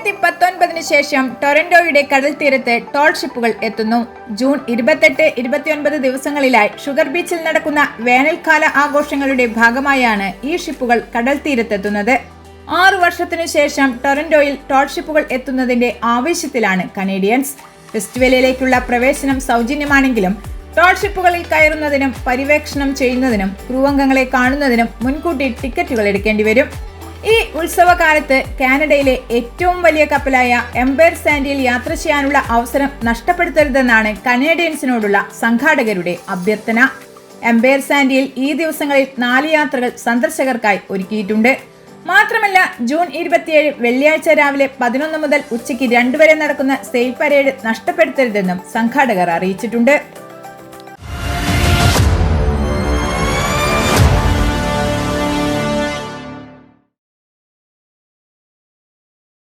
2019 ശേഷം ടൊറന്റോയുടെ കടൽ തീരത്ത് ടോൾ ഷിപ്പുകൾ എത്തുന്നു. ജൂൺ 28, 29 ദിവസങ്ങളിലായി ഷുഗർ ബീച്ചിൽ നടക്കുന്ന വേനൽക്കാല ആഘോഷങ്ങളുടെ ഭാഗമായാണ് ഈ ഷിപ്പുകൾ കടൽ തീരത്തെത്തുന്നത്. 6 വർഷത്തിനു ശേഷം ടൊറന്റോയിൽ ടോൾ ഷിപ്പുകൾ എത്തുന്നതിന്റെ ആവേശത്തിലാണ് കനേഡിയൻസ്. ഫെസ്റ്റിവലിലേക്കുള്ള പ്രവേശനം സൗജന്യമാണെങ്കിലും ടോൾ ഷിപ്പുകളിൽ കയറുന്നതിനും പര്യവേക്ഷണം ചെയ്യുന്നതിനും ക്രൂ അംഗങ്ങളെ കാണുന്നതിനും മുൻകൂട്ടി ടിക്കറ്റുകൾ എടുക്കേണ്ടി വരും. ഈ ഉത്സവകാലത്ത് കാനഡയിലെ ഏറ്റവും വലിയ കപ്പലായ എംപയർ സാൻഡിയിൽ യാത്ര ചെയ്യാനുള്ള അവസരം നഷ്ടപ്പെടുത്തരുതെന്നാണ് കനേഡിയൻസിനോടുള്ള സംഘാടകരുടെ അഭ്യർത്ഥന. എംപയർ സാൻഡിയിൽ ഈ ദിവസങ്ങളിൽ 4 യാത്രകൾ സന്ദർശകർക്കായി ഒരുക്കിയിട്ടുണ്ട്. മാത്രമല്ല, ജൂൺ 27 വെള്ളിയാഴ്ച രാവിലെ 11 മുതൽ ഉച്ചയ്ക്ക് 2 വരെ നടക്കുന്ന സെയിൽ പരേഡ് നഷ്ടപ്പെടുത്തരുതെന്നും സംഘാടകർ അറിയിച്ചിട്ടുണ്ട്.